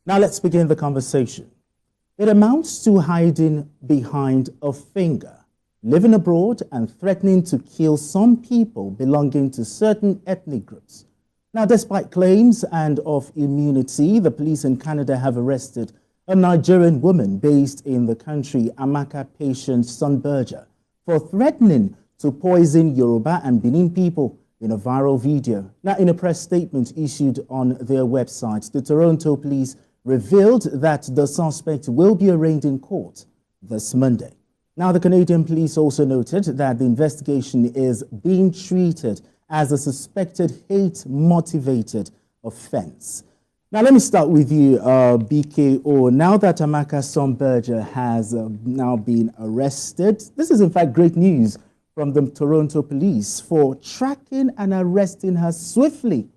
Now let's begin the conversation. It amounts to hiding behind a finger, living abroad and threatening to kill some people belonging to certain ethnic groups. Now, despite claims and of immunity, the police in Canada have arrested a Nigerian woman based in the country, Amaka patient Sunnberged, for threatening to poison Yoruba and Benin people in a viral video. Now, in a press statement issued on their website, the Toronto police revealed that the suspect will be arraigned in court this Monday. Now, the Canadian police also noted that the investigation is being treated as a suspected hate-motivated offense. Now, let me start with you, BKO. Now that Amaka Sunnberged has now been arrested, this is in fact great news from the Toronto police for tracking and arresting her swiftly.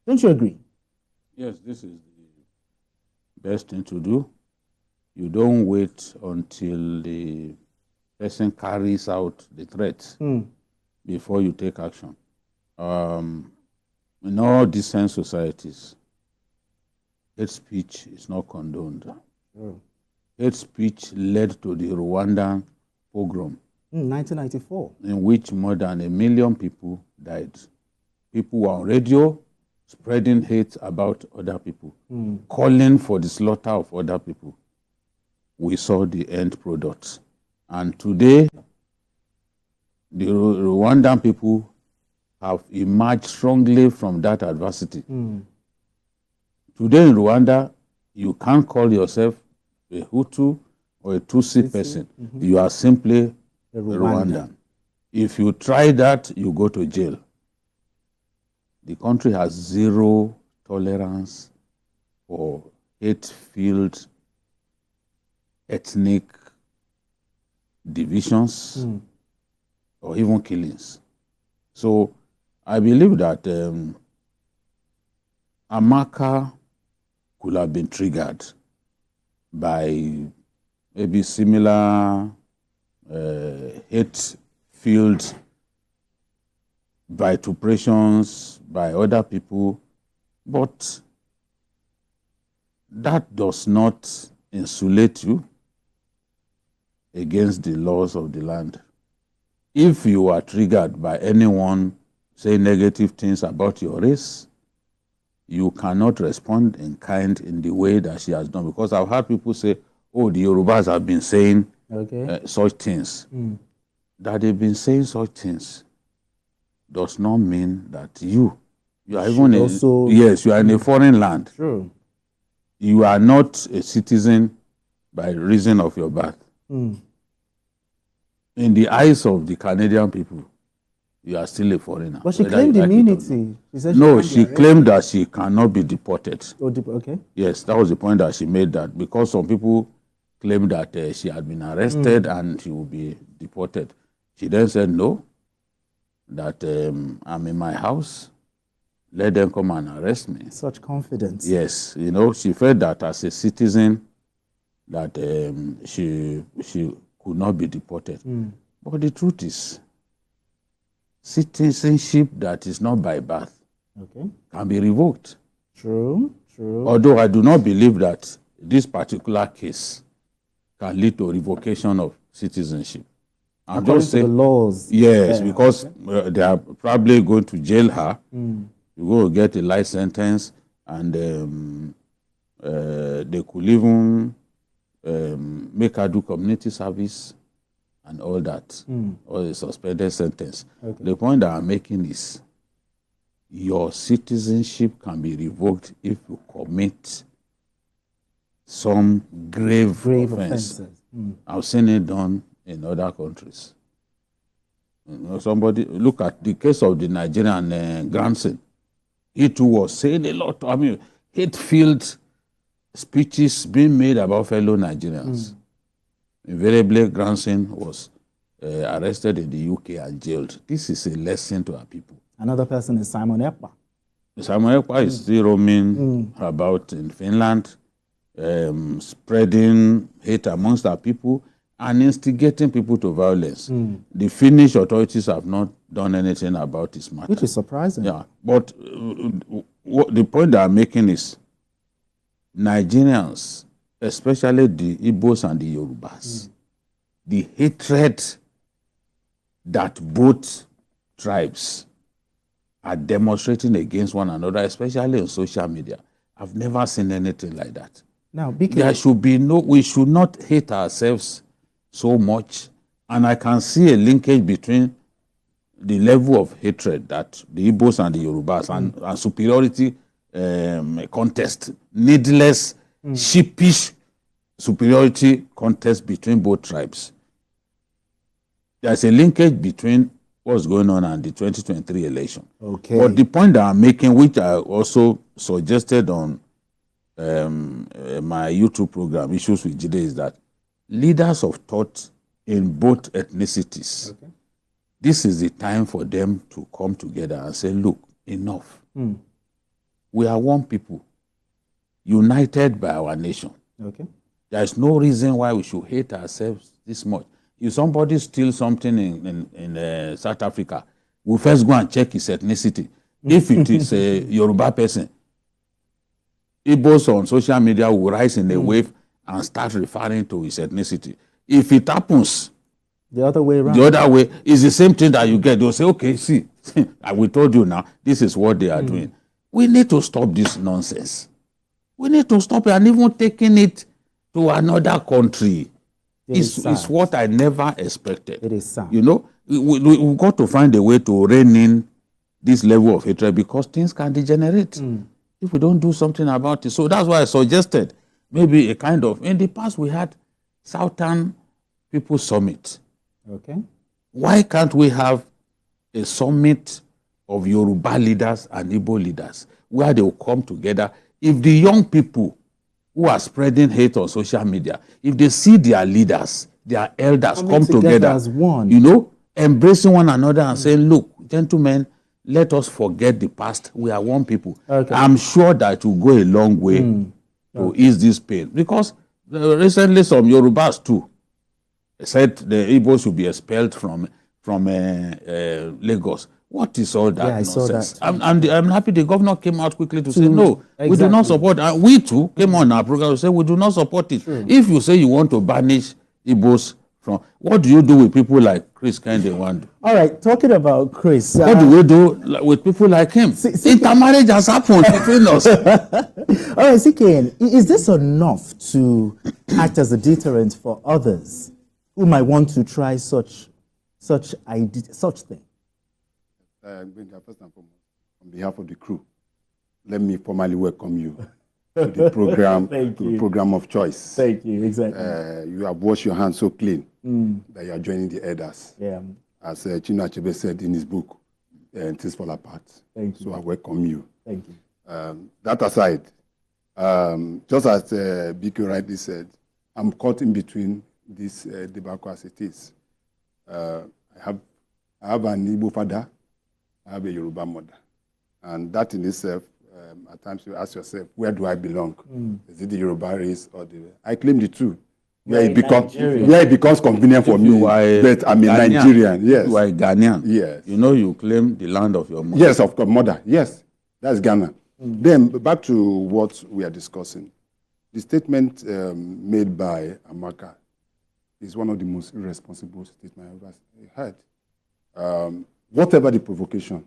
Don't you agree? Yes, this is the best thing to do. You don't wait until the person carries out the threat before you take action. In all decent societies, hate speech is not condoned. Hate speech led to the Rwandan pogrom. 1994. In which more than 1 million people died. People were on radio spreading hate about other people, calling for the slaughter of other people. We saw the end product. And today, the Rwandan people have emerged strongly from that adversity. Today in Rwanda, you can't call yourself a Hutu or a Tutsi person. You are simply a Rwandan. If you try that, you go to jail. The country has zero tolerance for hate-filled ethnic divisions or even killings. So I believe that Amaka could have been triggered by maybe similar hate-filled vituperations by other people, but that does not insulate you against the laws of the land. If you are triggered by anyone saying negative things about your race, you cannot respond in kind in the way that she has done. Because I've heard people say, oh, the Yorubas have been saying such things. That they've been saying such things does not mean that you are even you are in a foreign land. True. You are not a citizen by reason of your birth. In the eyes of the Canadian people, you are still a foreigner. But she claimed immunity. She claimed that she cannot be deported. Okay. Yes, that was the point that she made, that because some people claimed that she had been arrested and she would be deported. She then said, no, that I'm in my house. Let them come and arrest me. Such confidence. Yes, she felt that as a citizen that she could not be deported. But the truth is, citizenship that is not by birth can be revoked. True. Although I do not believe that this particular case can lead to revocation of citizenship. I'm According just saying, to the laws. Yes, because they are probably going to jail her. You go get a life sentence, and they could even make her do community service and all that, or a suspended sentence. The point that I'm making is your citizenship can be revoked if you commit some grave offense. I've seen it done in other countries. Somebody, look at the case of the Nigerian grandson. He too was saying a lot, hate-filled speeches being made about fellow Nigerians. Invariably, grandson was arrested in the UK and jailed. This is a lesson to our people. Another person is Simon Ekpa. Simon Ekpa is still roaming about in Finland, spreading hate amongst our people and instigating people to violence. The Finnish authorities have not done anything about this matter. Which is surprising. Yeah, but the point that I'm making is Nigerians, especially the Igbos and the Yorubas, the hatred that both tribes are demonstrating against one another, especially on social media. I've never seen anything like that. Now, There should be we should not hate ourselves so much. And I can see a linkage between the level of hatred that the Igbos and the Yorubas and superiority contest, needless, sheepish superiority contest between both tribes. There's a linkage between what's going on and the 2023 election. Okay. But the point that I'm making, which I also suggested on my YouTube program, Issues with Jide, is that leaders of thought in both ethnicities, this is the time for them to come together and say, look, enough. We are one people, united by our nation. Okay. There is no reason why we should hate ourselves this much. If somebody steals something in South Africa, we first go and check his ethnicity. If it is a Yoruba person, Igbos on social media will rise in a wave and start referring to his ethnicity. If it happens the other way around, the other way, is the same thing that you get. They'll say, okay, see, we told you now, this is what they are doing. We need to stop this nonsense. We need to stop it, and even taking it to another country. It's what I never expected. It is sad. You know, we've got to find a way to rein in this level of hatred, because things can degenerate if we don't do something about it. So that's why I suggested maybe a kind of, in the past we had Southern People Summit. Okay. Why can't we have a summit of Yoruba leaders and Igbo leaders where they will come together? If the young people who are spreading hate on social media, if they see their leaders, their elders come together as one, you know, embracing one another and saying, look, gentlemen, let us forget the past. We are one people. Okay. I'm sure that it will go a long way to ease this pain. Because recently some Yorubas too said the Igbos should be expelled from Lagos. What is all that nonsense? I'm happy the governor came out quickly to say, no, we do not support. And we too came on our program to say, we do not support it. True. If you say you want to banish Igbos from, what do you do with people like Chris Kende? All right, talking about Chris. What do we do with people like him? Intermarriage has happened between us. All right, CKN, is this enough to act as a deterrent for others who might want to try such thing? First and foremost, on behalf of the crew, let me formally welcome you to the program, the program of choice. Thank you, exactly. You have washed your hands so clean that you are joining the elders. Yeah. As Chinua Achebe said in his book, Things Fall Apart. Thank you. So I welcome you. Thank you. That aside, just as BK rightly said, I'm caught in between this debacle as it is. I have an Igbo father, I have a Yoruba mother. And that in itself, at times you ask yourself, where do I belong? Is it the Yoruba race or the... I claim the two. Where it becomes convenient for me, but I'm a Nigerian. Yes. You are a Ghanaian. Yes. You know you claim the land of your mother. Yes, of course, mother. Yes, that's Ghana. Then back to what we are discussing. The statement made by Amaka is one of the most irresponsible statements I've ever heard. Whatever the provocation,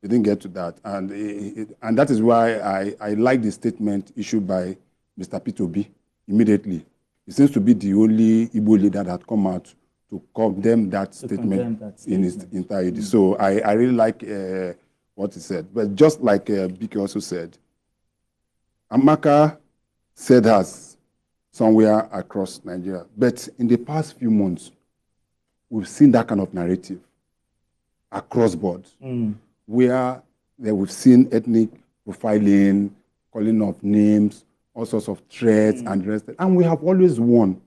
they didn't get to that. And that is why I like the statement issued by Mr. Peter Obi immediately. He seems to be the only Igbo leader that come out to condemn that statement in its entirety. So I really like what he said. But just like Biki also said, Amaka said us somewhere across Nigeria. But in the past few months, we've seen that kind of narrative across board, where we've seen ethnic profiling, calling of names, all sorts of threats and rest. And we have always warned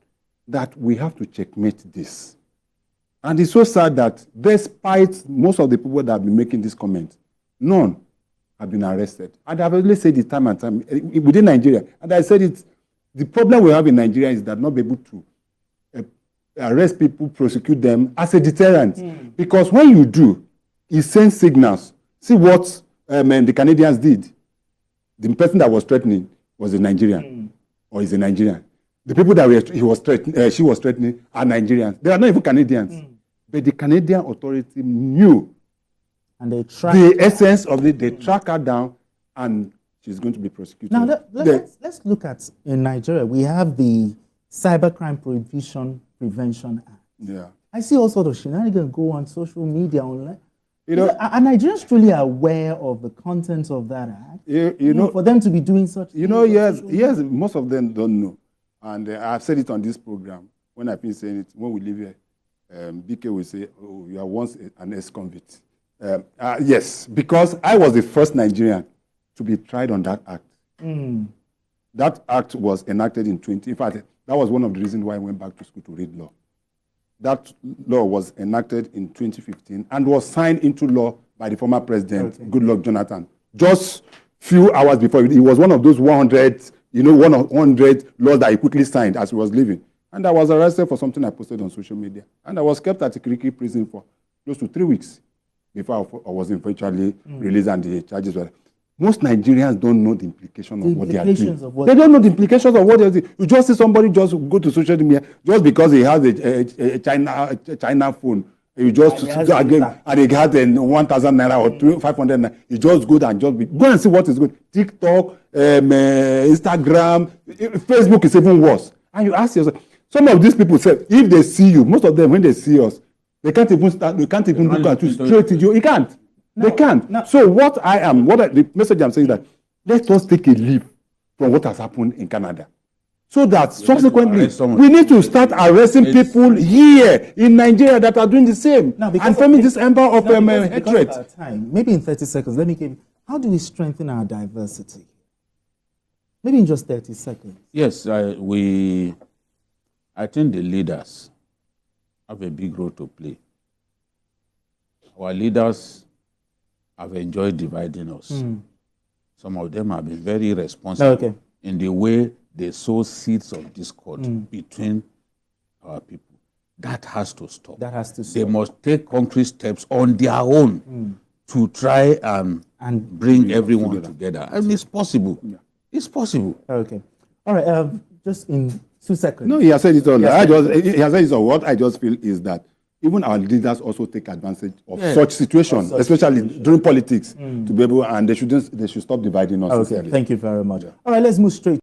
that we have to checkmate this. And it's so sad that despite most of the people that have been making this comment, none have been arrested. And I've always said it time and time within Nigeria. And I said it, the problem we have in Nigeria is that not be able to arrest people, prosecute them as a deterrent. Because when you do, it sends signals. See what the Canadians did. the person that was threatening was a Nigerian or is a Nigerian. The people that she was threatening are Nigerians. They are not even Canadians. But the Canadian authority knew And they track the essence of it. They track her down, and she's going to be prosecuted. Now, let's look at, in Nigeria, we have the Cybercrime Prevention Act. Yeah. I see all sorts of shenanigans go on social media online. You know, Are Nigerians truly aware of the contents of that act? you know, for them to be doing such you know, yes, most of them don't know. And I've said it on this program. When I've been saying it, when we leave here, BK will say, oh, you are once an ex-convict. Yes, because I was the first Nigerian to be tried on that act. That act was enacted in in fact, that was one of the reasons why I went back to school to read law. That law was enacted in 2015 and was signed into law by the former president, Goodluck Jonathan, just few hours before. It was one of those 100, 100 laws that he quickly signed as he was leaving. And I was arrested for something I posted on social media. And I was kept at Ikiriki prison for close to 3 weeks before I was eventually released and the charges were. Most Nigerians don't know the implications of what they are doing. They don't know the implications of what they are doing. You just see somebody just go to social media just because he has a China phone. You just and he has 1,000 naira or 500 naira. You just go and go and see what is good. TikTok, Instagram, Facebook is even worse. And you ask yourself, some of these people say if they see you, most of them when they see us, they can't even look at you straight to you. You can't. They can't. No. So the message I'm saying is that let us take a leap from what has happened in Canada. So that subsequently, we need to start arresting people here in Nigeria that are doing the same and forming this empire of hatred. Maybe in 30 seconds, let me give you, how do we strengthen our diversity? Maybe in just 30 seconds. Yes, I think the leaders have a big role to play. Our leaders have enjoyed dividing us. Some of them have been very responsible in the way they sow seeds of discord between our people. That has to stop. That has to stop. They must take concrete steps on their own to try and bring everyone together. And it's possible. Yeah. It's possible. Okay. All right. Just in 2 seconds. No, he has said it all. He has said it all. What I just feel is that even our leaders also take advantage of such situations, especially during politics, to be able, and they should stop dividing us. Okay, thank you very much. All right, let's move straight